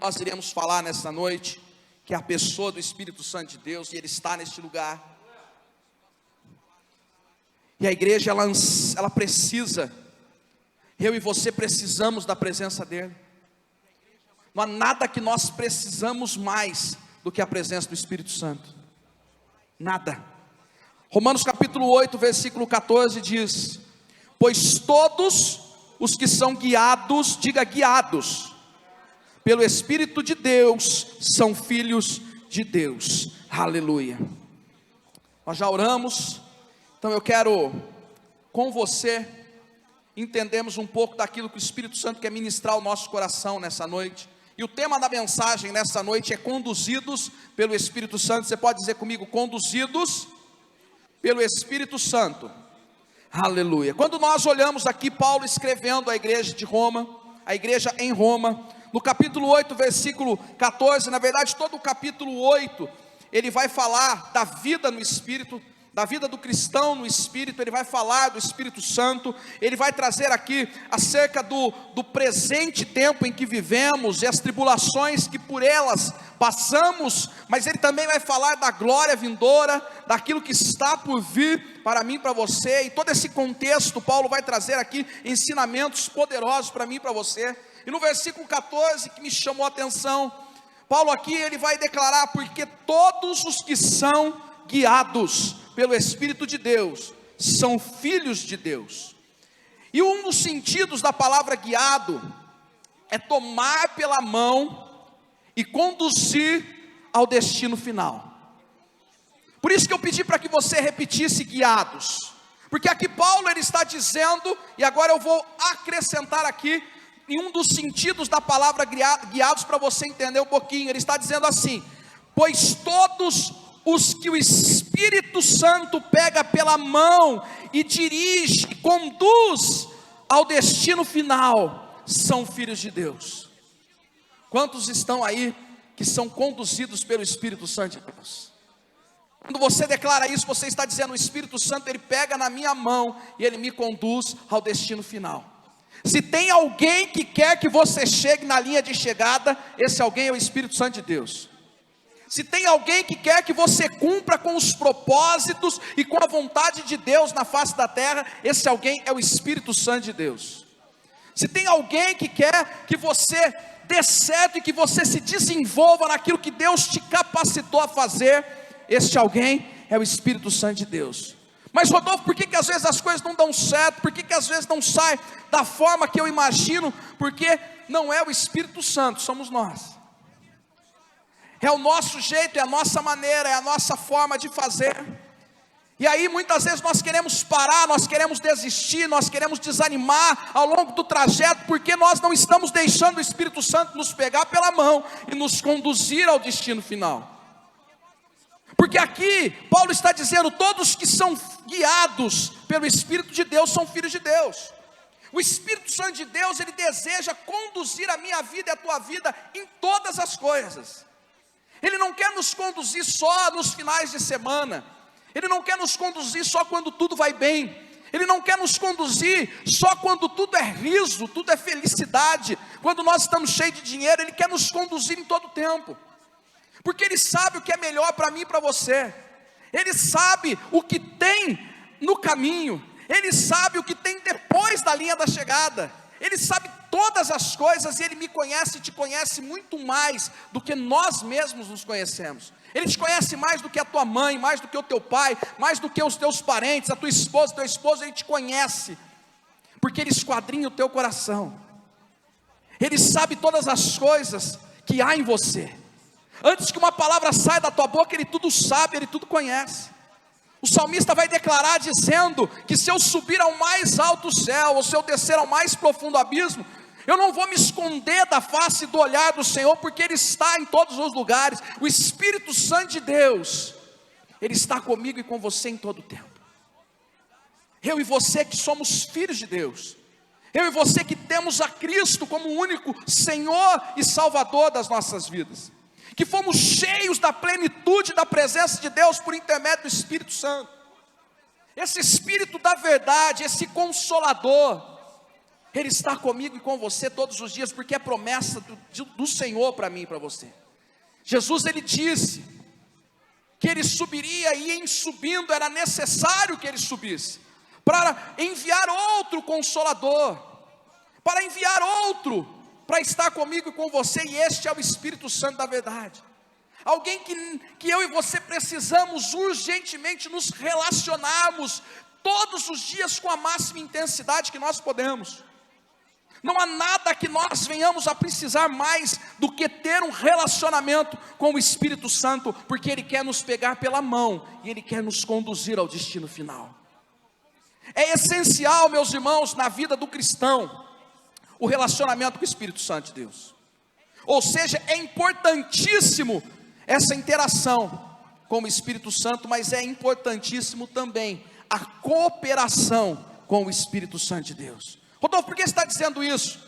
nós iremos falar nessa noite, que é a pessoa do Espírito Santo de Deus, e Ele está neste lugar. E a igreja, ela precisa, eu e você precisamos da presença dEle. Não há nada que nós precisamos mais do que a presença do Espírito Santo. Nada. Romanos capítulo 8, versículo 14 diz: pois todos os que são guiados, diga guiados, pelo Espírito de Deus, são filhos de Deus. Aleluia. Nós já oramos, então eu quero com você entendermos um pouco daquilo que o Espírito Santo quer ministrar ao nosso coração nessa noite. E o tema da mensagem nessa noite é conduzidos pelo Espírito Santo. Você pode dizer comigo, conduzidos pelo Espírito Santo. Aleluia. Quando nós olhamos aqui Paulo escrevendo à igreja de Roma, a igreja em Roma, no capítulo 8, versículo 14, na verdade todo o capítulo 8, ele vai falar da vida no Espírito, da vida do cristão no Espírito. Ele vai falar do Espírito Santo, ele vai trazer aqui acerca do presente tempo em que vivemos, e as tribulações que por elas passamos, mas ele também vai falar da glória vindoura, daquilo que está por vir para mim e para você, e todo esse contexto, Paulo vai trazer aqui ensinamentos poderosos para mim e para você. E no versículo 14, que me chamou a atenção, Paulo aqui, ele vai declarar: porque todos os que são guiados pelo Espírito de Deus, são filhos de Deus. E um dos sentidos da palavra guiado, é tomar pela mão, e conduzir ao destino final. Por isso que eu pedi para que você repetisse guiados, porque aqui Paulo ele está dizendo, e agora eu vou acrescentar aqui, em um dos sentidos da palavra guiados, para você entender um pouquinho. Ele está dizendo assim: pois todos os que o Espírito Santo pega pela mão e dirige, conduz ao destino final, são filhos de Deus. Quantos estão aí que são conduzidos pelo Espírito Santo de Deus? Quando você declara isso, você está dizendo: o Espírito Santo ele pega na minha mão e ele me conduz ao destino final. Se tem alguém que quer que você chegue na linha de chegada, esse alguém é o Espírito Santo de Deus. Se tem alguém que quer que você cumpra com os propósitos e com a vontade de Deus na face da terra, esse alguém é o Espírito Santo de Deus. Se tem alguém que quer que você dê certo e que você se desenvolva naquilo que Deus te capacitou a fazer, este alguém é o Espírito Santo de Deus. Mas Rodolfo, por que às vezes as coisas não dão certo? Por que às vezes não sai da forma que eu imagino? Porque não é o Espírito Santo, somos nós. É o nosso jeito, é a nossa maneira, é a nossa forma de fazer. E aí muitas vezes nós queremos parar, nós queremos desistir, nós queremos desanimar ao longo do trajeto, porque nós não estamos deixando o Espírito Santo nos pegar pela mão e nos conduzir ao destino final. Porque aqui Paulo está dizendo: todos que são guiados pelo Espírito de Deus são filhos de Deus. O Espírito Santo de Deus, ele deseja conduzir a minha vida e a tua vida em todas as coisas. Ele não quer nos conduzir só nos finais de semana. Ele não quer nos conduzir só quando tudo vai bem. Ele não quer nos conduzir só quando tudo é riso, tudo é felicidade, quando nós estamos cheios de dinheiro. Ele quer nos conduzir em todo o tempo, porque Ele sabe o que é melhor para mim e para você. Ele sabe o que tem no caminho. Ele sabe o que tem depois da linha da chegada. Ele sabe todas as coisas, e Ele me conhece e te conhece muito mais do que nós mesmos nos conhecemos. Ele te conhece mais do que a tua mãe, mais do que o teu pai, mais do que os teus parentes, a tua esposa, teu esposo. Ele te conhece, porque Ele esquadrinha o teu coração. Ele sabe todas as coisas que há em você. Antes que uma palavra saia da tua boca, Ele tudo sabe, Ele tudo conhece. O salmista vai declarar dizendo que se eu subir ao mais alto céu, ou se eu descer ao mais profundo abismo, eu não vou me esconder da face do olhar do Senhor, porque Ele está em todos os lugares. O Espírito Santo de Deus, Ele está comigo e com você em todo o tempo. Eu e você que somos filhos de Deus, eu e você que temos a Cristo como o único Senhor e Salvador das nossas vidas, que fomos cheios da plenitude da presença de Deus por intermédio do Espírito Santo. Esse Espírito da verdade, esse Consolador, Ele está comigo e com você todos os dias, porque é promessa do Senhor para mim e para você. Jesus, ele disse que ele subiria, e em subindo era necessário que ele subisse, para enviar outro Consolador, para enviar outro, para estar comigo e com você, e este é o Espírito Santo da verdade. Alguém que eu e você precisamos urgentemente nos relacionarmos todos os dias com a máxima intensidade que nós podemos. Não há nada que nós venhamos a precisar mais do que ter um relacionamento com o Espírito Santo, porque Ele quer nos pegar pela mão, e Ele quer nos conduzir ao destino final. É essencial, meus irmãos, na vida do cristão, o relacionamento com o Espírito Santo de Deus. Ou seja, é importantíssimo essa interação com o Espírito Santo, mas é importantíssimo também a cooperação com o Espírito Santo de Deus. Rodolfo, por que você está dizendo isso?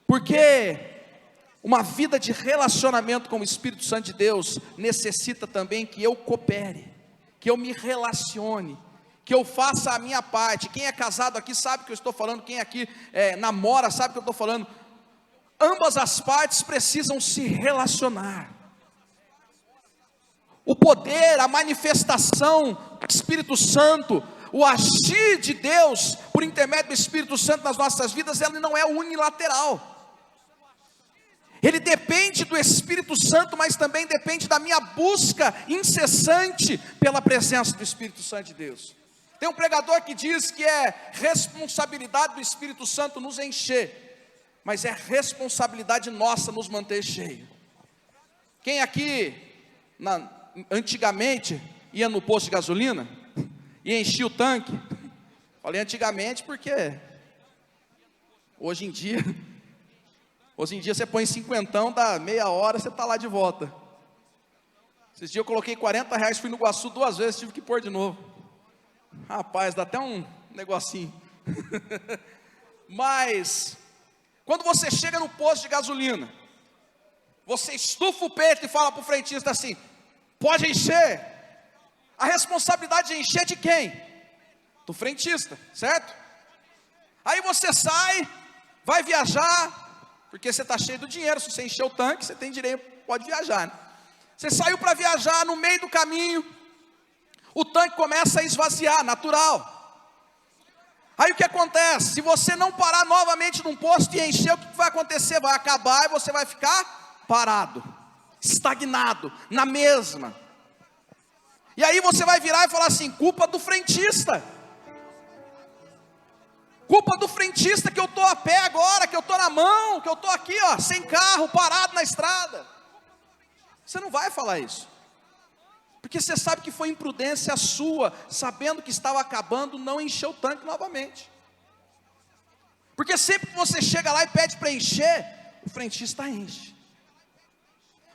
Porque uma vida de relacionamento com o Espírito Santo de Deus necessita também que eu coopere, que eu me relacione, que eu faça a minha parte. Quem é casado aqui sabe o que eu estou falando, quem aqui namora sabe o que eu estou falando. Ambas as partes precisam se relacionar. O poder, a manifestação do Espírito Santo, o agir de Deus por intermédio do Espírito Santo nas nossas vidas, ele não é unilateral. Ele depende do Espírito Santo, mas também depende da minha busca incessante pela presença do Espírito Santo de Deus. Tem um pregador que diz que é responsabilidade do Espírito Santo nos encher, mas é responsabilidade nossa nos manter cheio. Quem aqui, antigamente, ia no posto de gasolina e enchia o tanque? Falei antigamente porque hoje em dia você põe cinquentão, dá meia hora, você está lá de volta. Esses dias eu coloquei R$40, fui no Iguaçu 2 vezes, tive que pôr de novo. Rapaz, dá até um negocinho. Mas quando você chega no posto de gasolina, você estufa o peito e fala para o frentista assim: pode encher. A responsabilidade de encher é de quem? Do frentista, certo? Aí você sai, vai viajar, porque você está cheio do dinheiro. Se você encher o tanque, você tem direito, pode viajar, né? Você saiu para viajar, no meio do caminho o tanque começa a esvaziar, natural. Aí o que acontece? Se você não parar novamente num posto e encher, o que vai acontecer? Vai acabar e você vai ficar parado, estagnado, na mesma. E aí você vai virar e falar assim: culpa do frentista. Culpa do frentista que eu estou a pé agora, que eu estou na mão, que eu estou aqui, ó, sem carro, parado na estrada. Você não vai falar isso, porque você sabe que foi imprudência sua, sabendo que estava acabando, não encher o tanque novamente. Porque sempre que você chega lá e pede para encher, o frentista enche.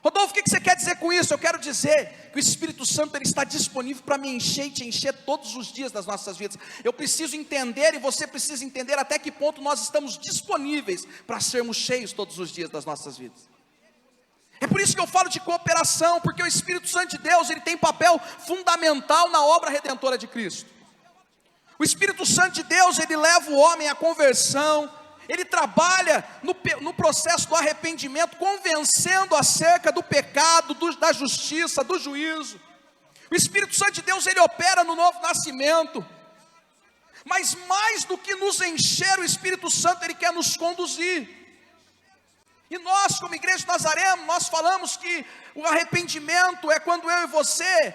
Rodolfo, o que você quer dizer com isso? Eu quero dizer que o Espírito Santo ele está disponível para me encher e te encher todos os dias das nossas vidas. Eu preciso entender, e você precisa entender até que ponto nós estamos disponíveis para sermos cheios todos os dias das nossas vidas. É por isso que eu falo de cooperação, porque o Espírito Santo de Deus, ele tem papel fundamental na obra redentora de Cristo. O Espírito Santo de Deus, ele leva o homem à conversão, ele trabalha no processo do arrependimento, convencendo acerca do pecado, da justiça, do juízo. O Espírito Santo de Deus, ele opera no novo nascimento. Mas mais do que nos encher, o Espírito Santo, ele quer nos conduzir. E nós, como Igreja de Nazareno, nós falamos que o arrependimento é quando eu e você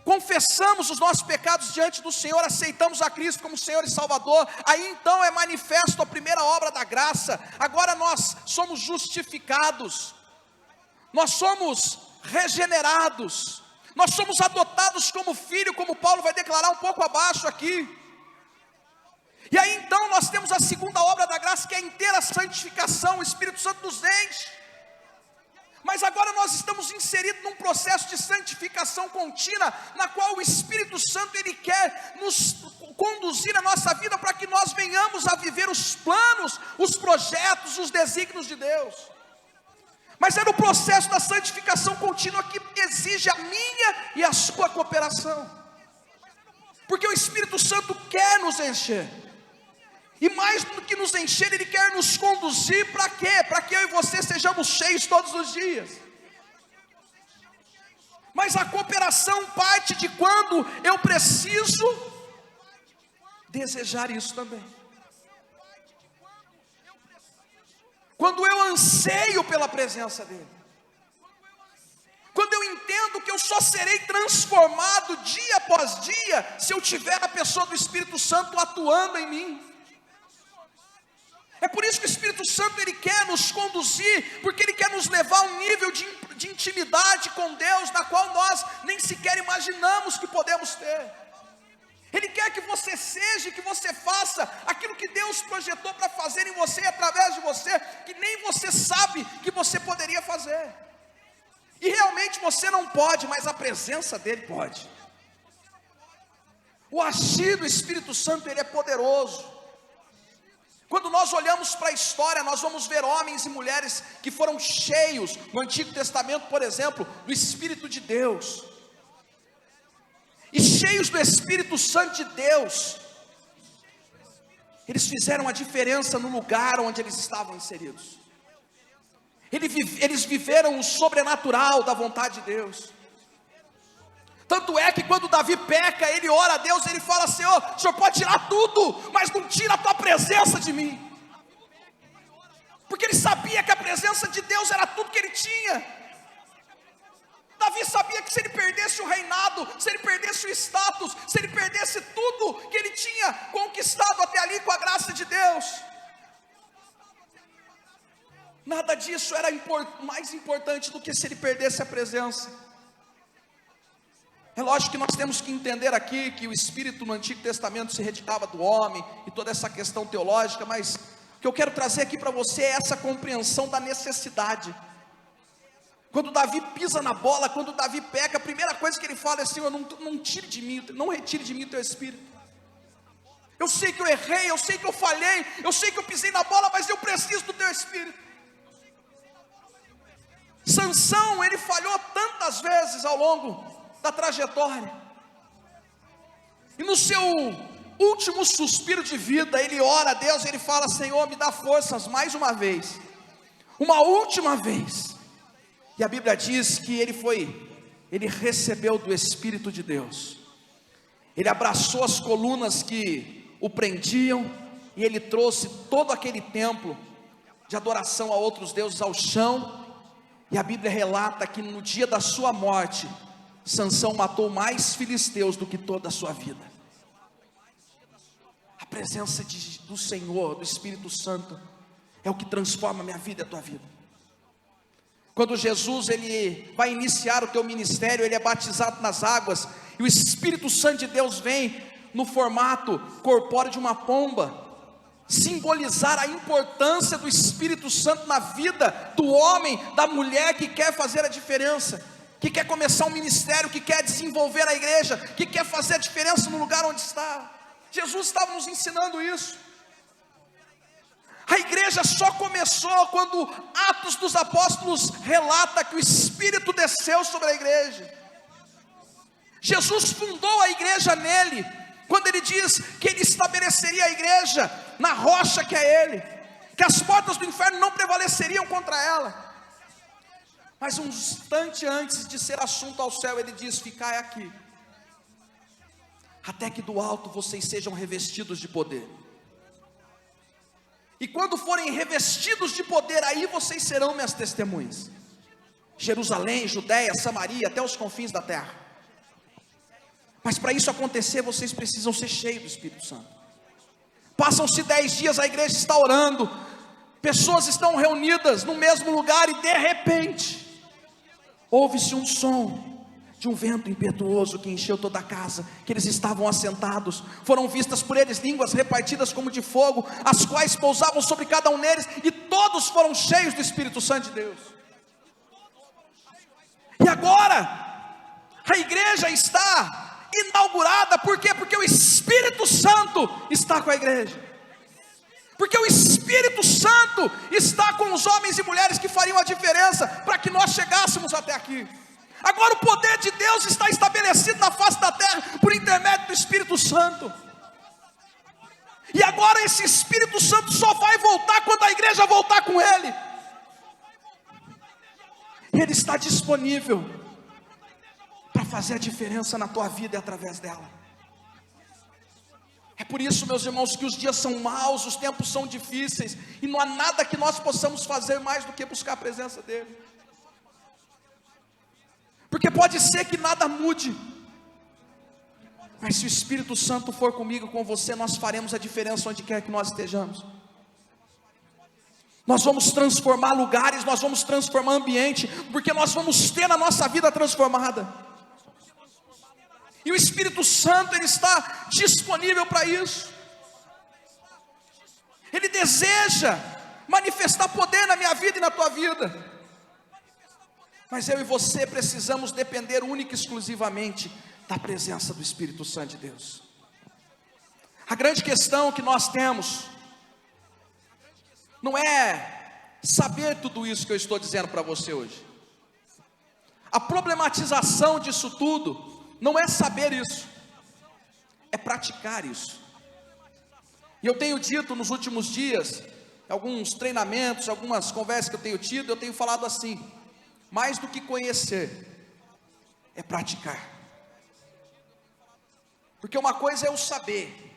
confessamos os nossos pecados diante do Senhor, aceitamos a Cristo como Senhor e Salvador. Aí então é manifesto a primeira obra da graça. Agora nós somos justificados, nós somos regenerados, nós somos adotados como filho, como Paulo vai declarar um pouco abaixo aqui. E aí então nós temos a segunda obra da graça, que é a inteira santificação. O Espírito Santo nos enche. Mas agora nós estamos inseridos num processo de santificação contínua, na qual o Espírito Santo ele quer nos conduzir a nossa vida, para que nós venhamos a viver os planos, os projetos, os desígnios de Deus. Mas é no processo da santificação contínua que exige a minha e a sua cooperação, porque o Espírito Santo quer nos encher. E mais do que nos encher, Ele quer nos conduzir para quê? Para que eu e você sejamos cheios todos os dias. Mas a cooperação parte de quando eu preciso desejar isso também. Quando eu anseio pela presença dEle. Quando eu entendo que eu só serei transformado dia após dia se eu tiver a pessoa do Espírito Santo atuando em mim. É por isso que o Espírito Santo Ele quer nos conduzir, porque Ele quer nos levar a um nível de intimidade com Deus, na qual nós nem sequer imaginamos que podemos ter. Ele quer que você seja, que você faça aquilo que Deus projetou para fazer em você e através de você, que nem você sabe que você poderia fazer. E realmente você não pode, mas a presença dEle pode. O agir do Espírito Santo, Ele é poderoso. Quando nós olhamos para a história, nós vamos ver homens e mulheres que foram cheios, no Antigo Testamento, por exemplo, do Espírito de Deus. E cheios do Espírito Santo de Deus, eles fizeram a diferença no lugar onde eles estavam inseridos. Eles viveram o sobrenatural da vontade de Deus. Tanto é que quando Davi peca, ele ora a Deus, ele fala: Senhor, o Senhor pode tirar tudo, mas não tira a tua presença de mim. Porque ele sabia que a presença de Deus era tudo que ele tinha. Davi sabia que se ele perdesse o reinado, se ele perdesse o status, se ele perdesse tudo que ele tinha conquistado até ali com a graça de Deus, nada disso era mais importante do que se ele perdesse a presença. É lógico que nós temos que entender aqui que o Espírito no Antigo Testamento se retirava do homem e toda essa questão teológica, mas o que eu quero trazer aqui para você é essa compreensão da necessidade. Quando Davi pisa na bola, quando Davi peca, a primeira coisa que ele fala é: Senhor, não tire de mim, não retire de mim o teu Espírito. Eu sei que eu errei, eu sei que eu falhei, eu sei que eu pisei na bola, mas eu preciso do teu Espírito. Sansão, ele falhou tantas vezes ao longo da trajetória, e no seu último suspiro de vida, ele ora a Deus, ele fala: Senhor, me dá forças mais uma vez, uma última vez. E a Bíblia diz que ele recebeu do Espírito de Deus, ele abraçou as colunas que o prendiam, e ele trouxe todo aquele templo de adoração a outros deuses ao chão. E a Bíblia relata que no dia da sua morte, Sansão matou mais filisteus do que toda a sua vida. A presença do Senhor, do Espírito Santo, é o que transforma a minha vida e a tua vida. Quando Jesus ele vai iniciar o teu ministério, ele é batizado nas águas, e o Espírito Santo de Deus vem no formato corpóreo de uma pomba, simbolizar a importância do Espírito Santo na vida do homem, da mulher que quer fazer a diferença, que quer começar um ministério, que quer desenvolver a igreja, que quer fazer a diferença no lugar onde está. Jesus estava nos ensinando isso. A igreja só começou quando Atos dos Apóstolos relata que o Espírito desceu sobre a igreja. Jesus fundou a igreja nele, quando ele diz que ele estabeleceria a igreja na rocha que é ele, que as portas do inferno não prevaleceriam contra ela. Mas um instante antes de ser assunto ao céu, ele diz: ficai aqui, até que do alto vocês sejam revestidos de poder. E quando forem revestidos de poder, aí vocês serão minhas testemunhas. Jerusalém, Judeia, Samaria, até os confins da terra. Mas para isso acontecer, vocês precisam ser cheios do Espírito Santo. Passam-se 10 dias, a igreja está orando, pessoas estão reunidas no mesmo lugar, e de repente ouve-se um som de um vento impetuoso que encheu toda a casa que eles estavam assentados. Foram vistas por eles línguas repartidas como de fogo, as quais pousavam sobre cada um deles, e todos foram cheios do Espírito Santo de Deus. E agora a igreja está inaugurada. Por quê? Porque o Espírito Santo está com a igreja, porque o Espírito Santo está com os homens e mulheres que fariam a diferença para que nós chegássemos até aqui. Agora o poder de Deus está estabelecido na face da terra por intermédio do Espírito Santo. E agora esse Espírito Santo só vai voltar quando a igreja voltar com ele. Ele está disponível para fazer a diferença na tua vida e através dela. É por isso, meus irmãos, que os dias são maus, os tempos são difíceis, e não há nada que nós possamos fazer mais do que buscar a presença dele. Porque pode ser que nada mude, mas se o Espírito Santo for comigo, com você, nós faremos a diferença onde quer que nós estejamos. Nós vamos transformar lugares, nós vamos transformar ambiente, porque nós vamos ter na nossa vida transformada. E o Espírito Santo, ele está disponível para isso. Ele deseja manifestar poder na minha vida e na tua vida. Mas eu e você precisamos depender única e exclusivamente da presença do Espírito Santo de Deus. A grande questão que nós temos não é saber tudo isso que eu estou dizendo para você hoje. A problematização disso tudo não é saber isso, é praticar isso. E eu tenho dito nos últimos dias, alguns treinamentos, algumas conversas que eu tenho tido, eu tenho falado assim: mais do que conhecer, é praticar. Porque uma coisa é eu saber,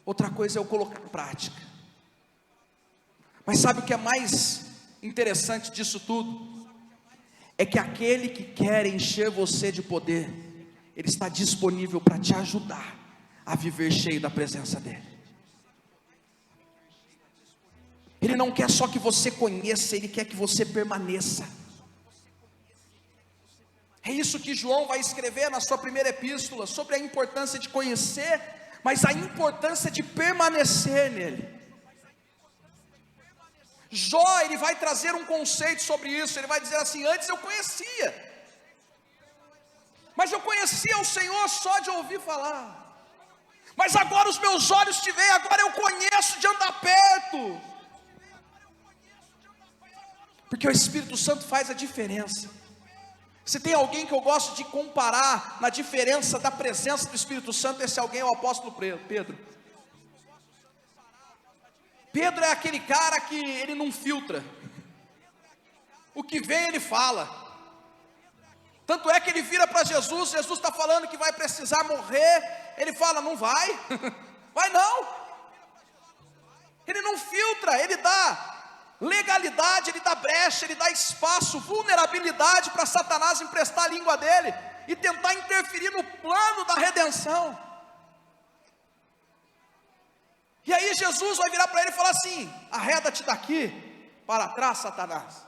outra coisa é eu colocar em prática. Mas sabe o que é mais interessante disso tudo? É que aquele que quer encher você de poder, ele está disponível para te ajudar a viver cheio da presença dele. Ele não quer só que você conheça, ele quer que você permaneça. É isso que João vai escrever na sua primeira epístola, sobre a importância de conhecer, mas a importância de permanecer nele. Jó, ele vai trazer um conceito sobre isso. Ele vai dizer assim: antes eu conhecia, mas eu conhecia o Senhor só de ouvir falar, mas agora os meus olhos te veem, agora eu conheço de andar perto, porque o Espírito Santo faz a diferença. Se tem alguém que eu gosto de comparar na diferença da presença do Espírito Santo, esse alguém é o apóstolo Pedro. Pedro é aquele cara que ele não filtra, o que vem ele fala. Tanto é que ele vira para Jesus, Jesus está falando que vai precisar morrer, ele fala: não vai, vai não. Ele não filtra, ele dá legalidade, ele dá brecha, ele dá espaço, vulnerabilidade para Satanás emprestar a língua dele e tentar interferir no plano da redenção. E aí Jesus vai virar para ele e falar assim: arreda-te daqui, para trás, Satanás.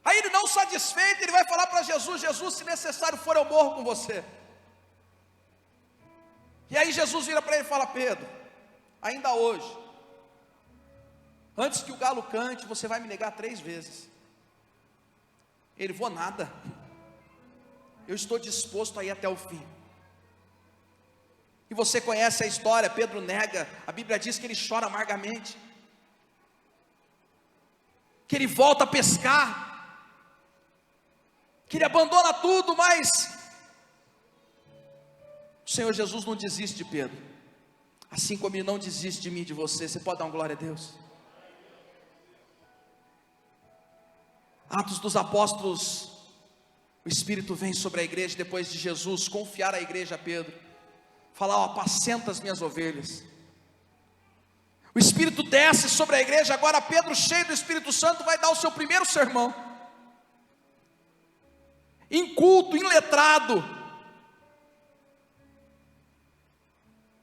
Aí ele, não satisfeito, ele vai falar para Jesus: Jesus, se necessário for, eu morro com você. E aí Jesus vira para ele e fala: Pedro, ainda hoje, antes que o galo cante, você vai me negar 3 vezes. Ele: vou nada, eu estou disposto a ir até o fim. E você conhece a história, Pedro nega, a Bíblia diz que ele chora amargamente, que ele volta a pescar, que ele abandona tudo, mas o Senhor Jesus não desiste de Pedro, assim como ele não desiste de mim e de você. Você pode dar uma glória a Deus? Atos dos Apóstolos, o Espírito vem sobre a igreja, depois de Jesus confiar a igreja a Pedro, falar: ó, apacenta as minhas ovelhas. O Espírito desce sobre a igreja. Agora Pedro, cheio do Espírito Santo, vai dar o seu primeiro sermão, inculto, iletrado,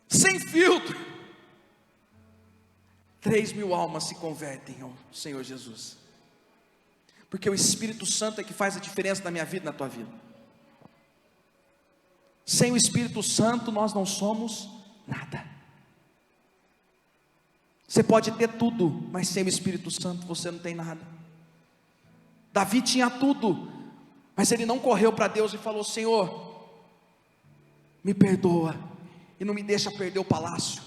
sem filtro. 3.000 almas se convertem ao Senhor Jesus, porque o Espírito Santo é que faz a diferença na minha vida e na tua vida. Sem o Espírito Santo nós não somos nada. Você pode ter tudo, mas sem o Espírito Santo você não tem nada. Davi tinha tudo, mas ele não correu para Deus e falou: Senhor, me perdoa e não me deixa perder o palácio,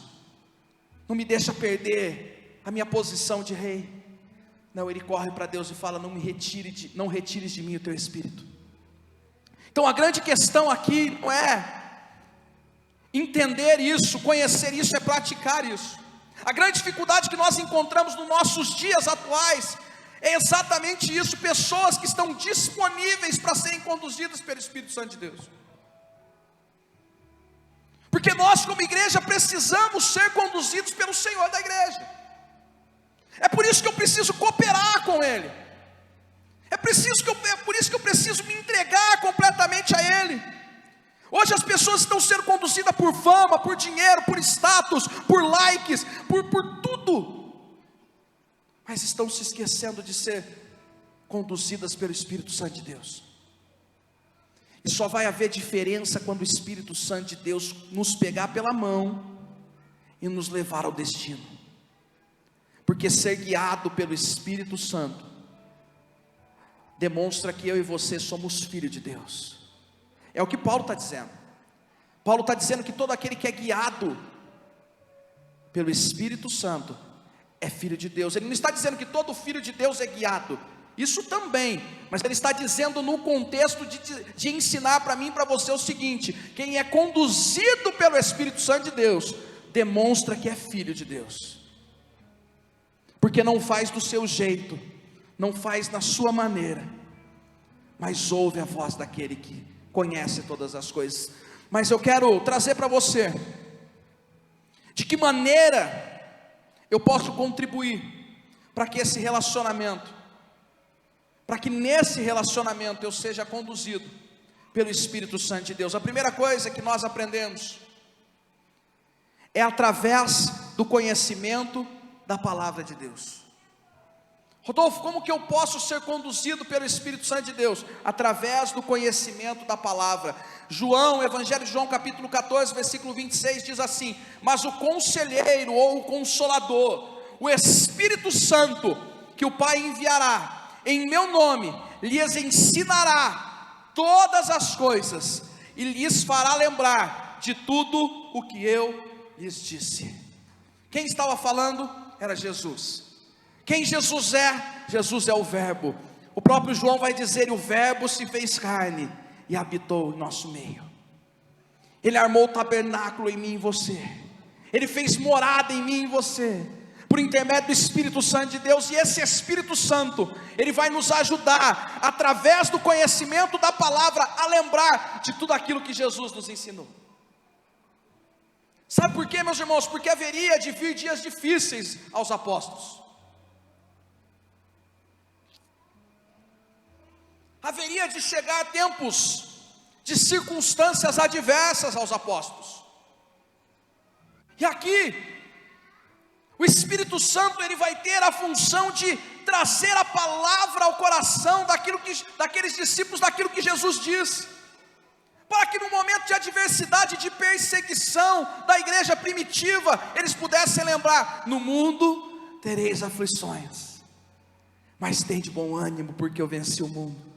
não me deixa perder a minha posição de rei. Não, ele corre para Deus e fala: não retires de mim o teu Espírito. Então a grande questão aqui não é Entender isso, conhecer isso é praticar isso. A grande dificuldade que nós encontramos nos nossos dias atuais é exatamente isso: pessoas que estão disponíveis para serem conduzidas pelo Espírito Santo de Deus. Porque nós, como igreja, precisamos ser conduzidos pelo Senhor da igreja. É por isso que eu preciso cooperar com Ele. É por isso que eu preciso me entregar completamente a Ele. Hoje as pessoas estão sendo conduzidas por fama, por dinheiro, por status, por likes, por tudo. Mas estão se esquecendo de ser conduzidas pelo Espírito Santo de Deus. E só vai haver diferença quando o Espírito Santo de Deus nos pegar pela mão e nos levar ao destino. Porque ser guiado pelo Espírito Santo demonstra que eu e você somos filhos de Deus. É o que Paulo está dizendo. Paulo está dizendo que todo aquele que é guiado pelo Espírito Santo é filho de Deus. Ele não está dizendo que todo filho de Deus é guiado, isso também, mas ele está dizendo no contexto de ensinar para mim e para você o seguinte: quem é conduzido pelo Espírito Santo de Deus, demonstra que é filho de Deus, porque não faz do seu jeito, não faz na sua maneira, mas ouve a voz daquele que conhece todas as coisas. Mas eu quero trazer para você, de que maneira eu posso contribuir para que esse relacionamento, para que nesse relacionamento eu seja conduzido pelo Espírito Santo de Deus. A primeira coisa que nós aprendemos é através do conhecimento da palavra de Deus. Rodolfo, como que eu posso ser conduzido pelo Espírito Santo de Deus? Através do conhecimento da palavra. João, Evangelho de João capítulo 14, versículo 26 diz assim: mas o conselheiro ou o consolador, o Espírito Santo, que o Pai enviará em meu nome, lhes ensinará todas as coisas e lhes fará lembrar de tudo o que eu lhes disse. Quem estava falando era Jesus. Quem Jesus é? Jesus é o Verbo. O próprio João vai dizer: o Verbo se fez carne e habitou em nosso meio. Ele armou o tabernáculo em mim e em você. Ele fez morada em mim e em você, por intermédio do Espírito Santo de Deus. E esse Espírito Santo, ele vai nos ajudar, através do conhecimento da palavra, a lembrar de tudo aquilo que Jesus nos ensinou. Sabe por quê, meus irmãos? Porque haveria de vir dias difíceis aos apóstolos. Haveria de chegar tempos de circunstâncias adversas aos apóstolos. E aqui, o Espírito Santo, ele vai ter a função de trazer a palavra ao coração daqueles discípulos, daquilo que Jesus disse, para que no momento de adversidade, de perseguição da igreja primitiva, eles pudessem lembrar: no mundo tereis aflições, mas tende bom ânimo, porque eu venci o mundo.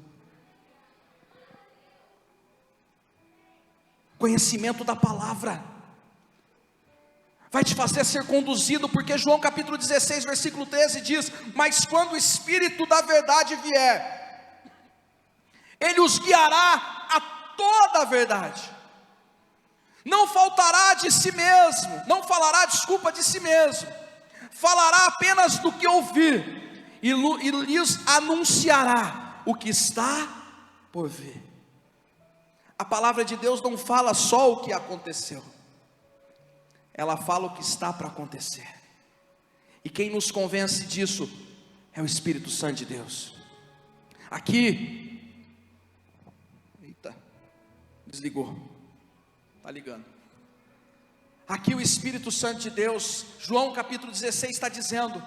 Conhecimento da palavra vai te fazer ser conduzido, porque João capítulo 16, versículo 13 diz: mas quando o Espírito da verdade vier, ele os guiará a toda a verdade, não faltará de si mesmo, não falará, de si mesmo, falará apenas do que ouvir, e lhes anunciará o que está por vir. A palavra de Deus não fala só o que aconteceu, ela fala o que está para acontecer. E quem nos convence disso é o Espírito Santo de Deus. Aqui, eita, desligou, está ligando. Aqui o Espírito Santo de Deus, João capítulo 16 está dizendo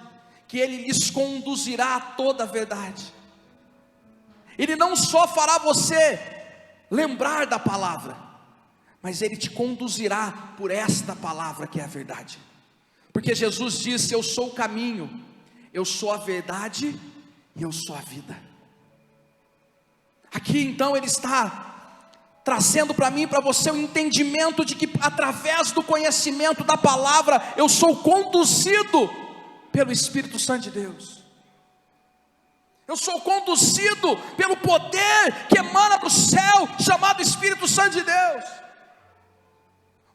que ele lhes conduzirá a toda a verdade. Ele não só fará você lembrar da palavra, mas ele te conduzirá por esta palavra que é a verdade. Porque Jesus disse: eu sou o caminho, eu sou a verdade e eu sou a vida. Aqui então ele está trazendo para mim e para você o entendimento de que através do conhecimento da palavra eu sou conduzido pelo Espírito Santo de Deus. Eu sou conduzido pelo poder que emana do céu, chamado Espírito Santo de Deus.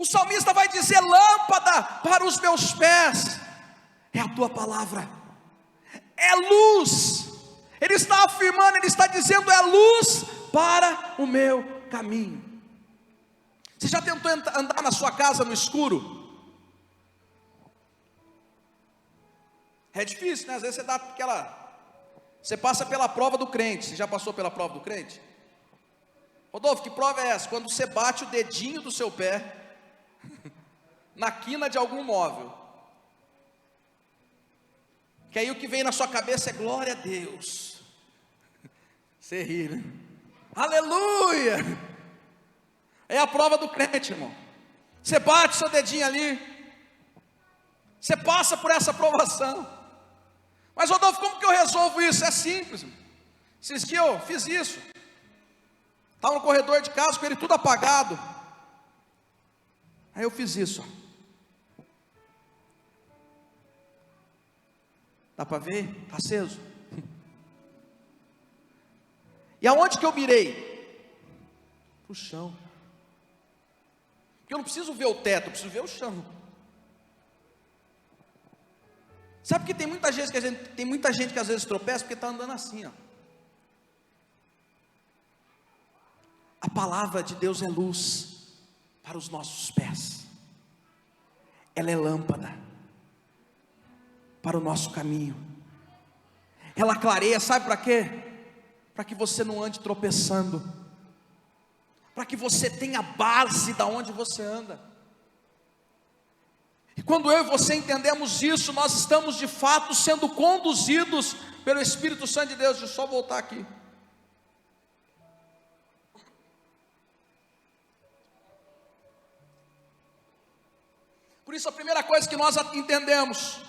O salmista vai dizer: lâmpada para os meus pés é a tua palavra, é luz. Ele está afirmando, ele está dizendo: é luz para o meu caminho. Você já tentou andar na sua casa no escuro? É difícil, né? Às vezes você passa pela prova do crente. Você já passou pela prova do crente? Rodolfo, que prova é essa? Quando você bate o dedinho do seu pé na quina de algum móvel, que aí o que vem na sua cabeça é glória a Deus. Você ri, né? Aleluia! É a prova do crente, irmão. Você bate seu dedinho ali, você passa por essa provação. Mas Rodolfo, como que eu resolvo isso? É simples, irmão. Esses dias eu fiz isso. Estava no corredor de casa com ele tudo apagado. Aí eu fiz isso, ó. Dá para ver? Está aceso. E aonde que eu mirei? Para o chão. Porque eu não preciso ver o teto, eu preciso ver o chão. Sabe que tem muita gente que às vezes tropeça porque está andando assim, ó. A palavra de Deus é luz para os nossos pés. Ela é lâmpada para o nosso caminho. Ela clareia, sabe para quê? Para que você não ande tropeçando, para que você tenha base da onde você anda. E quando eu e você entendemos isso, nós estamos de fato sendo conduzidos pelo Espírito Santo de Deus. Deixa eu só voltar aqui. Por isso a primeira coisa que nós entendemos,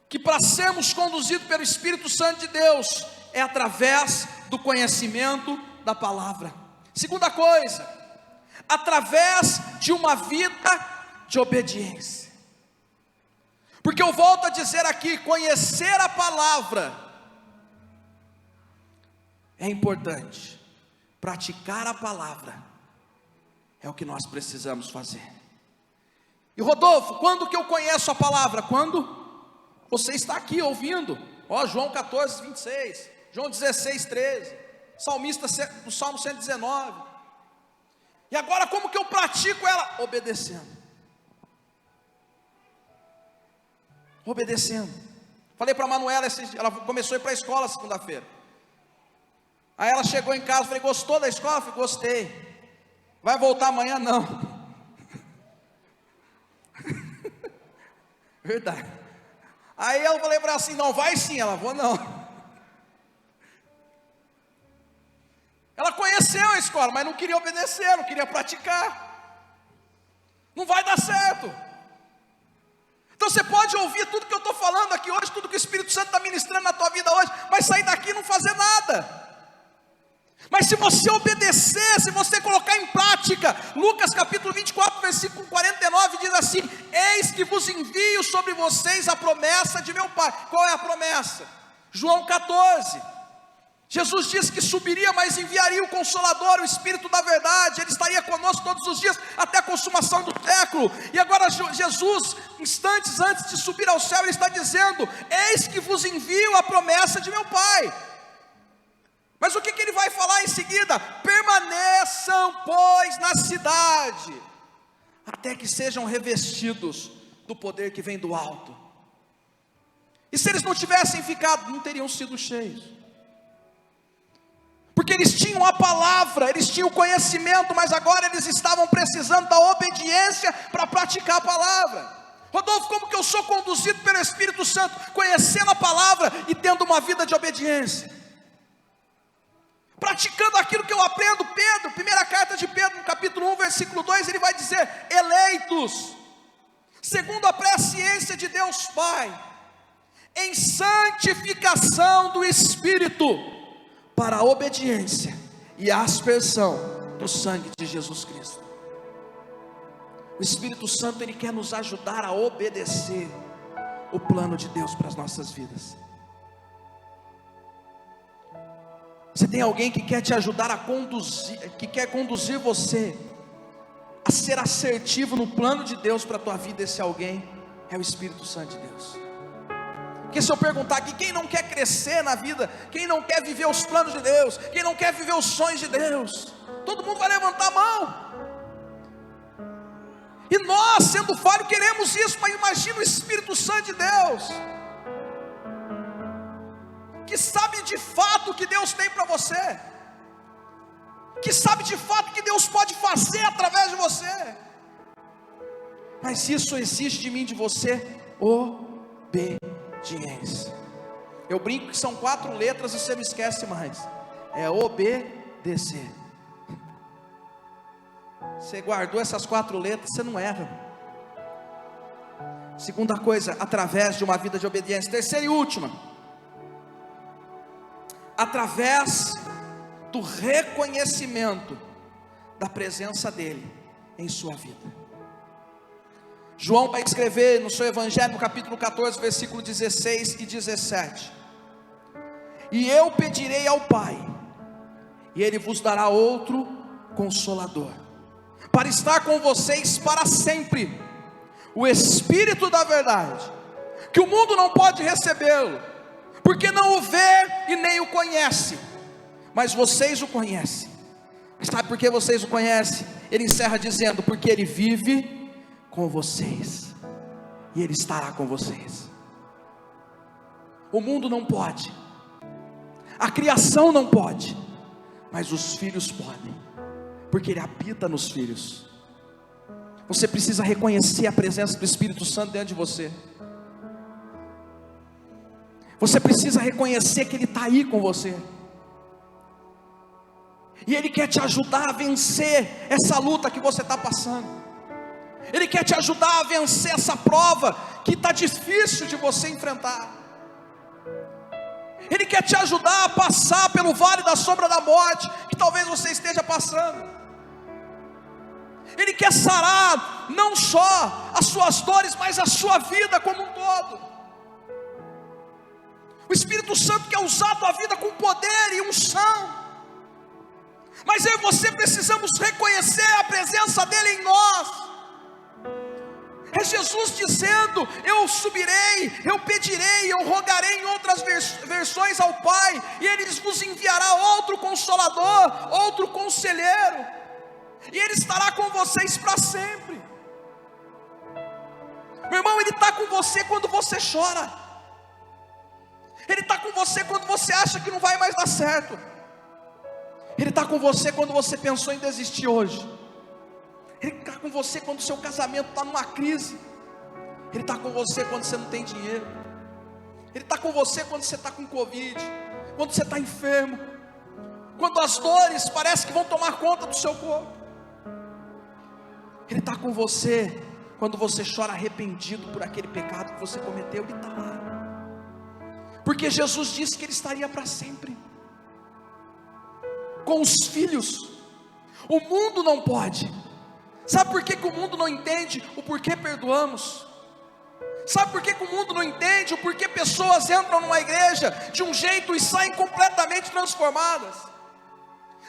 que para sermos conduzidos pelo Espírito Santo de Deus, é através do conhecimento da palavra. Segunda coisa, através de uma vida de obediência. Porque eu volto a dizer aqui, conhecer a palavra é importante, praticar a palavra é o que nós precisamos fazer. E Rodolfo, quando que eu conheço a palavra? Quando você está aqui ouvindo, ó, João 14, 26, João 16, 13, salmista do Salmo 119. E agora como que eu pratico ela? Obedecendo. Obedecendo. Falei para a Manuela, ela começou a ir para a escola segunda-feira. Aí ela chegou em casa, falei: gostou da escola? Falei: gostei. Vai voltar amanhã? Não. Verdade. Aí eu falei para ela assim: não, vai sim. Ela: vou não. Ela conheceu a escola, mas não queria obedecer, não queria praticar. Não vai dar certo. Então você pode ouvir tudo que eu estou falando aqui hoje, tudo que o Espírito Santo está ministrando na tua vida hoje, mas sair daqui e não fazer nada. Mas se você obedecer, se você colocar em prática, Lucas capítulo 24, versículo 49 diz assim: eis que vos envio sobre vocês a promessa de meu Pai. Qual é a promessa? João 14, Jesus disse que subiria, mas enviaria o Consolador, o Espírito da verdade. Ele estaria conosco todos os dias, até a consumação do século. E agora Jesus, instantes antes de subir ao céu, ele está dizendo: eis que vos envio a promessa de meu Pai. Mas o que ele vai falar em seguida? Permaneçam, pois, na cidade, até que sejam revestidos do poder que vem do alto. E se eles não tivessem ficado, não teriam sido cheios, porque eles tinham a palavra, eles tinham o conhecimento, mas agora eles estavam precisando da obediência para praticar a palavra. Rodolfo, como que eu sou conduzido pelo Espírito Santo? Conhecendo a palavra e tendo uma vida de obediência, praticando aquilo que eu aprendo. Pedro, primeira carta de Pedro, no capítulo 1, versículo 2, ele vai dizer: eleitos, segundo a presciência de Deus Pai, em santificação do Espírito, para a obediência e a aspersão do sangue de Jesus Cristo. O Espírito Santo, ele quer nos ajudar a obedecer o plano de Deus para as nossas vidas. Você tem alguém que quer te ajudar a conduzir, que quer conduzir você a ser assertivo no plano de Deus para a tua vida, esse alguém é o Espírito Santo de Deus. Porque se eu perguntar aqui, quem não quer crescer na vida, quem não quer viver os planos de Deus, quem não quer viver os sonhos de Deus, todo mundo vai levantar a mão. E nós, sendo falhos, queremos isso, mas imagina o Espírito Santo de Deus, que sabe de fato o que Deus tem para você, que sabe de fato o que Deus pode fazer através de você. Mas isso exige de mim e de você obediência. Eu brinco que são 4 letras e você não esquece mais. É obedecer. Você guardou essas 4 letras, você não erra. Segunda coisa, através de uma vida de obediência. Terceira e última, através do reconhecimento da presença dele em sua vida. João vai escrever no seu evangelho, no capítulo 14, versículo 16 e 17: e eu pedirei ao Pai, e ele vos dará outro Consolador, para estar com vocês para sempre, o Espírito da verdade, que o mundo não pode recebê-lo, porque não o vê e nem o conhece, mas vocês o conhecem. Sabe por que vocês o conhecem? Ele encerra dizendo: porque ele vive com vocês, e ele estará com vocês. O mundo não pode, a criação não pode, mas os filhos podem, porque ele habita nos filhos. Você precisa reconhecer a presença do Espírito Santo dentro de você. Você precisa reconhecer que ele está aí com você, e ele quer te ajudar a vencer essa luta que você está passando. Ele quer te ajudar a vencer essa prova que está difícil de você enfrentar. Ele quer te ajudar a passar pelo vale da sombra da morte que talvez você esteja passando. Ele quer sarar não só as suas dores, mas a sua vida como um todo. O Espírito Santo quer usar a tua vida com poder e unção. Mas eu e você precisamos reconhecer a presença dele em nós. É Jesus dizendo: eu subirei, eu pedirei, eu rogarei, em outras versões, ao Pai, e ele vos enviará outro Consolador, outro Conselheiro, e ele estará com vocês para sempre. Meu irmão, ele está com você quando você chora, ele está com você quando você acha que não vai mais dar certo, ele está com você quando você pensou em desistir hoje, ele está com você quando o seu casamento está numa crise, ele está com você quando você não tem dinheiro, ele está com você quando você está com Covid, quando você está enfermo, quando as dores parecem que vão tomar conta do seu corpo. Ele está com você quando você chora arrependido por aquele pecado que você cometeu. Ele está lá, porque Jesus disse que ele estaria para sempre com os filhos. O mundo não pode. Sabe por que o mundo não entende o porquê perdoamos? Sabe por que o mundo não entende o porquê pessoas entram numa igreja de um jeito e saem completamente transformadas?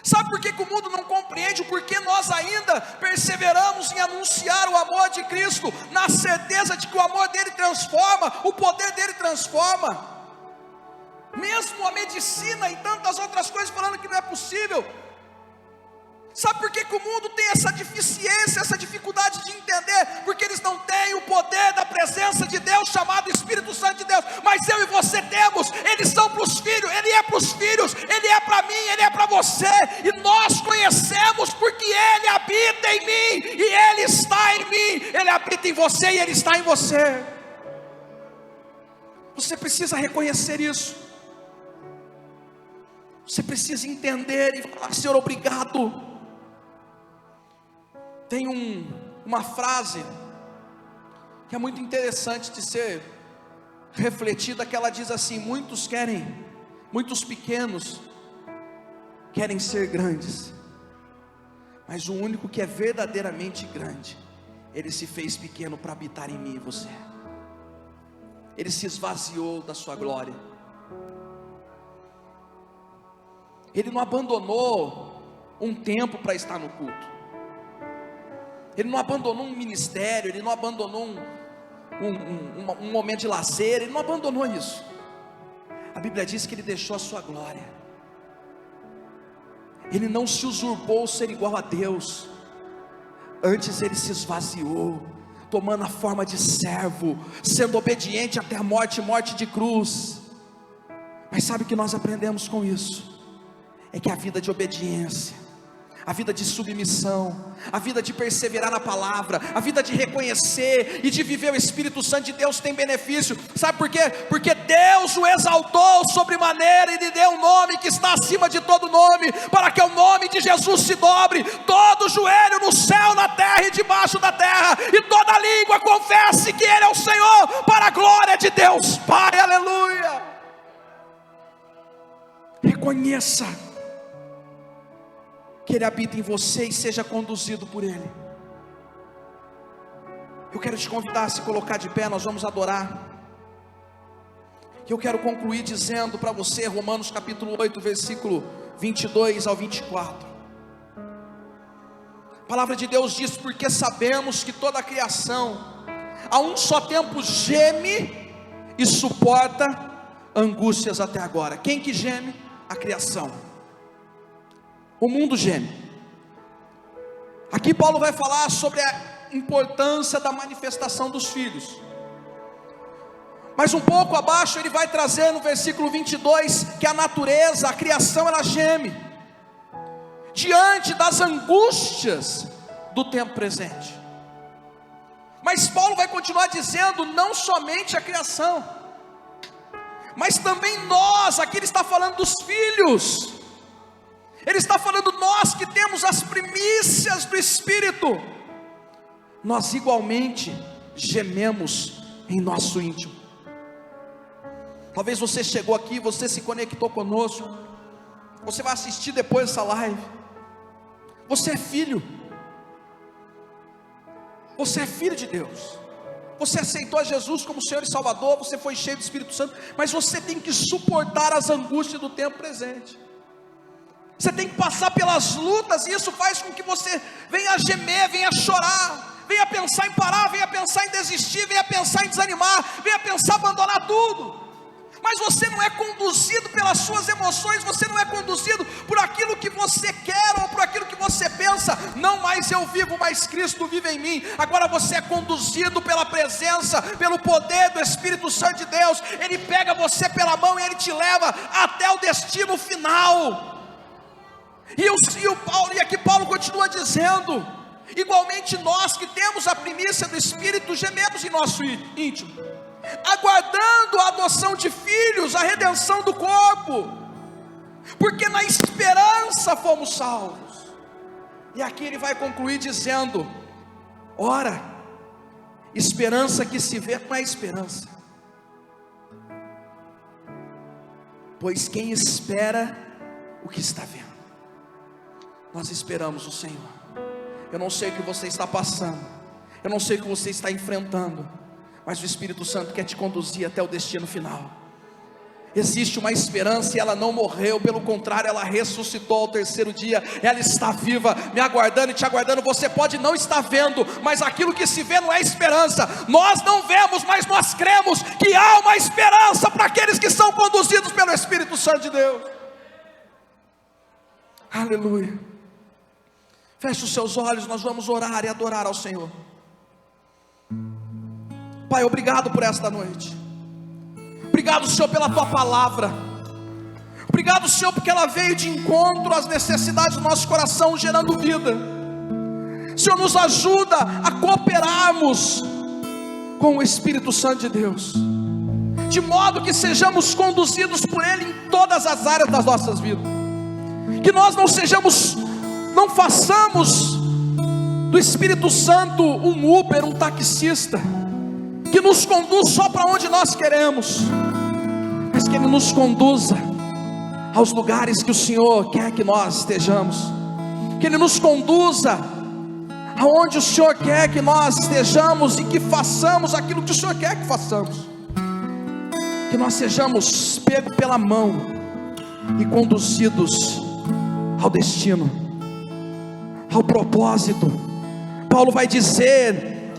Sabe por que o mundo não compreende o porquê nós ainda perseveramos em anunciar o amor de Cristo, na certeza de que o amor dele transforma, o poder dele transforma? Mesmo a medicina e tantas outras coisas falando que não é possível. Sabe por que o mundo tem essa deficiência, essa dificuldade de entender? Porque eles não têm o poder da presença de Deus, chamado Espírito Santo de Deus. Mas eu e você temos. Eles são para os filhos, ele é para os filhos, ele é para mim, ele é para você. E nós conhecemos porque ele habita em mim, e ele está em mim. Ele habita em você e ele está em você. Você precisa reconhecer isso. Você precisa entender e falar: Senhor, obrigado. Tem uma frase que é muito interessante de ser refletida, que ela diz assim: muitos pequenos querem ser grandes, mas o único que é verdadeiramente grande, ele se fez pequeno para habitar em mim e você. Ele se esvaziou da sua glória. Ele não abandonou um tempo para estar no culto. Ele não abandonou um ministério, ele não abandonou um momento de lazer, ele não abandonou isso. A Bíblia diz que ele deixou a sua glória. Ele não se usurpou ser igual a Deus. Antes ele se esvaziou, tomando a forma de servo, sendo obediente até a morte, morte de cruz. Mas sabe o que nós aprendemos com isso? É que a vida de obediência, a vida de submissão, a vida de perseverar na palavra, a vida de reconhecer e de viver o Espírito Santo de Deus tem benefício. Sabe por quê? Porque Deus o exaltou sobremaneira e lhe deu um nome que está acima de todo nome, para que o nome de Jesus se dobre, todo joelho no céu, na terra e debaixo da terra, e toda língua confesse que Ele é o Senhor, para a glória de Deus Pai, aleluia. Reconheça que Ele habita em você e seja conduzido por Ele. Eu quero te convidar a se colocar de pé, nós vamos adorar. E eu quero concluir dizendo para você, Romanos capítulo 8, versículo 22 ao 24. A palavra de Deus diz: porque sabemos que toda a criação, a um só tempo geme e suporta angústias até agora. Quem que geme? A criação. O mundo geme. Aqui Paulo vai falar sobre a importância da manifestação dos filhos. Mas um pouco abaixo ele vai trazer no versículo 22 que a natureza, a criação, ela geme diante das angústias do tempo presente. Mas Paulo vai continuar dizendo, não somente a criação, mas também nós. Aqui ele está falando dos filhos. Ele está falando nós que temos as primícias do Espírito. Nós igualmente gememos em nosso íntimo. Talvez você chegou aqui, você se conectou conosco, você vai assistir depois dessa live. Você é filho. Você é filho de Deus. Você aceitou a Jesus como Senhor e Salvador, você foi cheio do Espírito Santo, mas você tem que suportar as angústias do tempo presente. Você tem que passar pelas lutas, e isso faz com que você venha gemer, venha chorar, venha pensar em parar, venha pensar em desistir, venha pensar em desanimar, venha pensar em abandonar tudo. Mas você não é conduzido pelas suas emoções, você não é conduzido por aquilo que você quer ou por aquilo que você pensa. Não mais eu vivo, mas Cristo vive em mim. Agora você é conduzido pela presença, pelo poder do Espírito Santo de Deus. Ele pega você pela mão e Ele te leva até o destino final. E aqui Paulo continua dizendo: igualmente nós que temos a primícia do Espírito gememos em nosso íntimo, aguardando a adoção de filhos, a redenção do corpo, porque na esperança fomos salvos. E aqui ele vai concluir dizendo: ora, esperança que se vê não é esperança, pois quem espera o que está vendo. Nós esperamos o Senhor. Eu não sei o que você está passando, eu não sei o que você está enfrentando, mas o Espírito Santo quer te conduzir até o destino final. Existe uma esperança e ela não morreu, pelo contrário, ela ressuscitou ao terceiro dia. Ela está viva, me aguardando e te aguardando. Você pode não estar vendo, mas aquilo que se vê não é esperança. Nós não vemos, mas nós cremos que há uma esperança para aqueles que são conduzidos pelo Espírito Santo de Deus. Aleluia. Feche os seus olhos, nós vamos orar e adorar ao Senhor. Pai, obrigado por esta noite. Obrigado, Senhor, pela Tua palavra. Obrigado, Senhor, porque ela veio de encontro às necessidades do nosso coração, gerando vida. Senhor, nos ajuda a cooperarmos com o Espírito Santo de Deus, de modo que sejamos conduzidos por Ele em todas as áreas das nossas vidas. Que nós não façamos do Espírito Santo um Uber, um taxista, que nos conduz só para onde nós queremos, mas que Ele nos conduza aos lugares que o Senhor quer que nós estejamos, que Ele nos conduza aonde o Senhor quer que nós estejamos e que façamos aquilo que o Senhor quer que façamos, que nós sejamos pegos pela mão e conduzidos ao destino, ao propósito, Paulo vai dizer: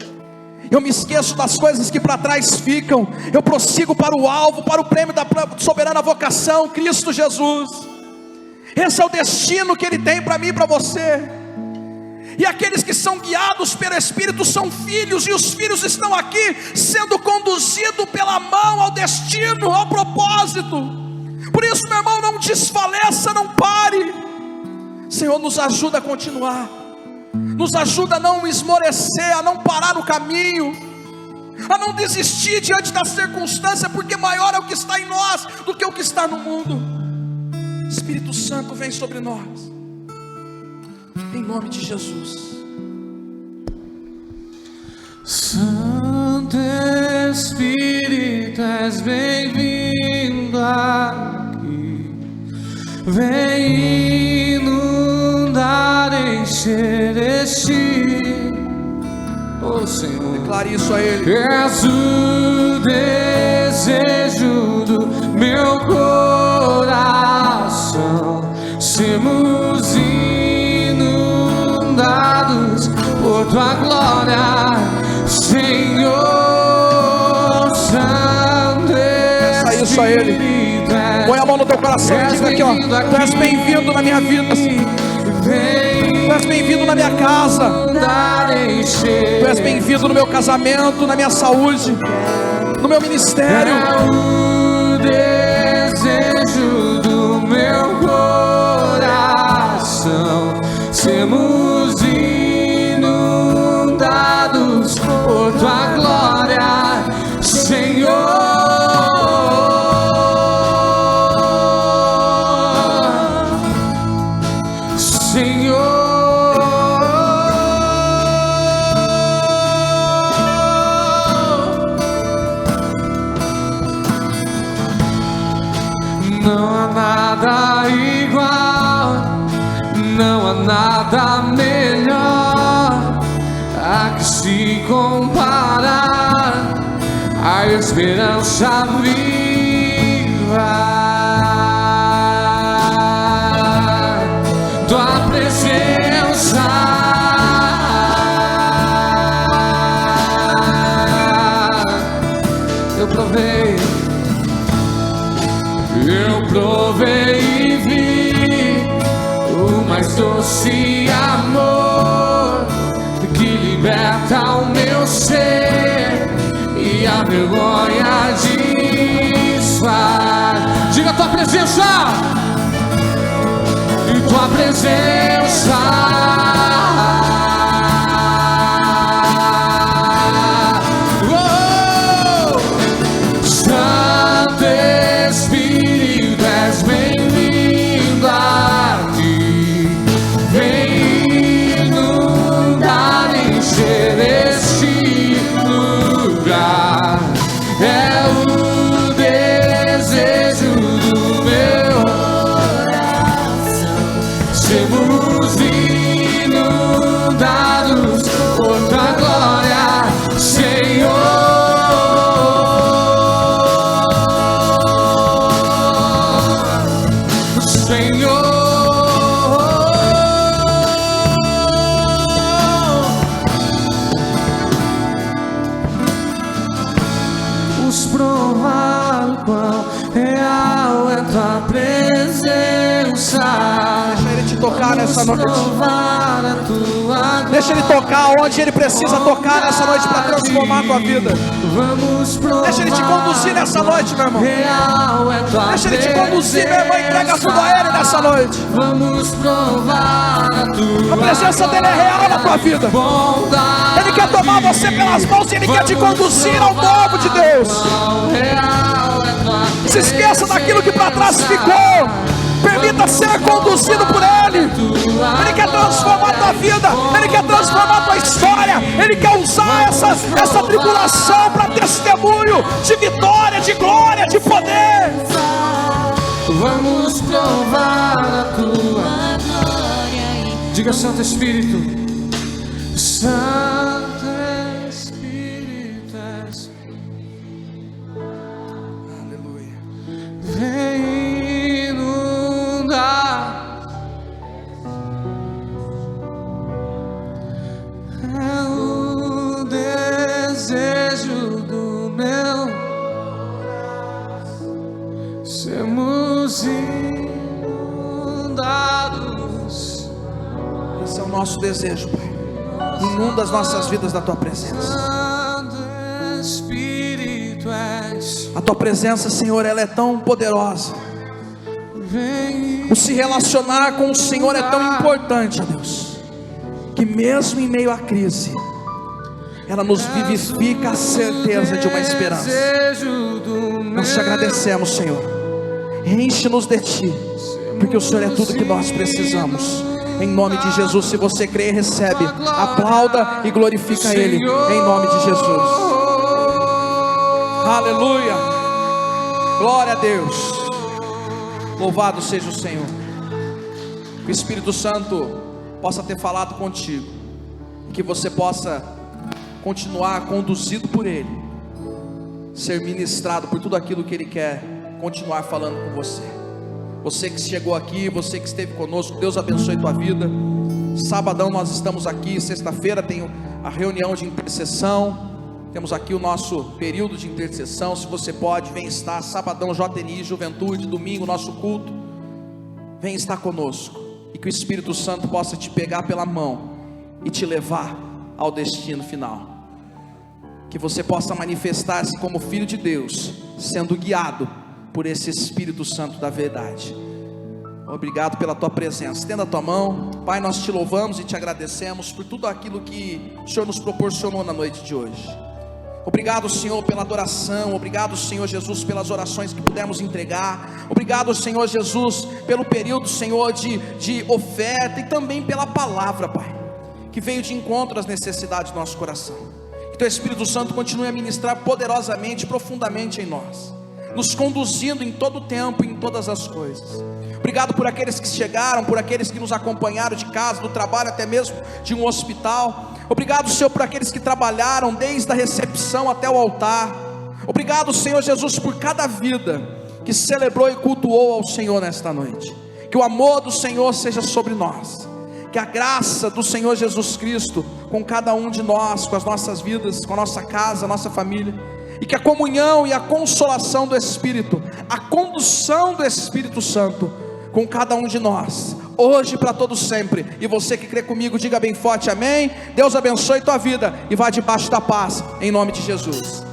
eu me esqueço das coisas que para trás ficam, eu prossigo para o alvo, para o prêmio da soberana vocação, Cristo Jesus. Esse é o destino que Ele tem para mim e para você. E aqueles que são guiados pelo Espírito são filhos, e os filhos estão aqui sendo conduzidos pela mão ao destino, ao propósito. Por isso, meu irmão, não desfaleça, não pare. Senhor, nos ajuda a continuar, nos ajuda a não esmorecer, a não parar no caminho, a não desistir diante da circunstância, porque maior é o que está em nós do que o que está no mundo. Espírito Santo, vem sobre nós, em nome de Jesus. Santo Espírito, és bem-vindo aqui. Vem inundar, encher este, oh Senhor. Declare isso a Ele. És o desejo do meu coração. Sermos inundados por Tua glória, Senhor. Santo Peça isso a Ele. Põe a mão no teu coração e diga aqui, ó: Tu és bem-vindo na minha vida, Tu és bem-vindo na minha casa, Tu és bem-vindo no meu casamento, na minha saúde, no meu ministério. É o desejo do meu coração, sermos inundados por Tua glória, Senhor. Nada igual, não há nada melhor a que se comparar, a esperança viva, Tua presença. Eu provei e vi o mais doce amor que liberta o meu ser e a vergonha desfaz. Diga: Tua presença, e Tua presença. Tocar nessa noite. Deixa Ele tocar onde Ele precisa tocar nessa noite para transformar a tua vida. Deixa Ele te conduzir nessa noite, meu irmão. Deixa Ele te conduzir, meu irmão. Entrega tudo a Ele nessa noite. A presença dEle é real na tua vida. Ele quer tomar você pelas mãos e Ele quer te conduzir ao novo de Deus. Se esqueça daquilo que para trás ficou. Permita ser conduzido por Ele. Ele quer transformar a tua vida, Ele quer transformar a tua história. Ele quer usar essa tribulação para testemunho de vitória, de glória, de poder. Vamos provar a Tua glória. Diga: Santo Espírito, Santo Espírito, aleluia. Vem inundar. nosso desejo, Pai. Inunda as nossas vidas da Tua presença. A Tua presença, Senhor, ela é tão poderosa. O se relacionar com o Senhor é tão importante, Deus, que mesmo em meio à crise, ela nos vivifica a certeza de uma esperança. Nós te agradecemos, Senhor. Enche-nos de Ti, porque o Senhor é tudo que nós precisamos. Em nome de Jesus, se você crê, recebe, aplauda e glorifica Ele, em nome de Jesus. Aleluia, glória a Deus. Louvado seja o Senhor. Que o Espírito Santo possa ter falado contigo, e que você possa continuar conduzido por Ele, ser ministrado por tudo aquilo que Ele quer continuar falando com você. Você que chegou aqui, você que esteve conosco, Deus abençoe tua vida. Sabadão nós estamos aqui, sexta-feira tem a reunião de intercessão. Temos aqui o nosso período de intercessão. Se você pode, vem estar. Sabadão, JNI, Juventude, domingo, nosso culto. Vem estar conosco, e que o Espírito Santo possa te pegar pela mão e te levar ao destino final. Que você possa manifestar-se como filho de Deus, sendo guiado por esse Espírito Santo da verdade. Obrigado pela tua presença. Estenda a tua mão. Pai, nós te louvamos e te agradecemos por tudo aquilo que o Senhor nos proporcionou na noite de hoje. Obrigado, Senhor, pela adoração. Obrigado, Senhor Jesus, pelas orações que pudemos entregar. Obrigado, Senhor Jesus, pelo período, Senhor, de oferta, e também pela palavra, Pai, que veio de encontro às necessidades do nosso coração. Que teu Espírito Santo continue a ministrar poderosamente, profundamente em nós, nos conduzindo em todo o tempo e em todas as coisas. Obrigado por aqueles que chegaram, por aqueles que nos acompanharam de casa, do trabalho, até mesmo de um hospital. Obrigado, Senhor, por aqueles que trabalharam desde a recepção até o altar. Obrigado, Senhor Jesus, por cada vida que celebrou e cultuou ao Senhor nesta noite. Que o amor do Senhor seja sobre nós. Que a graça do Senhor Jesus Cristo com cada um de nós, com as nossas vidas, com a nossa casa, a nossa família. E que a comunhão e a consolação do Espírito, a condução do Espírito Santo com cada um de nós, hoje e para todos sempre. E você que crê comigo, diga bem forte amém. Deus abençoe tua vida e vá debaixo da paz, em nome de Jesus.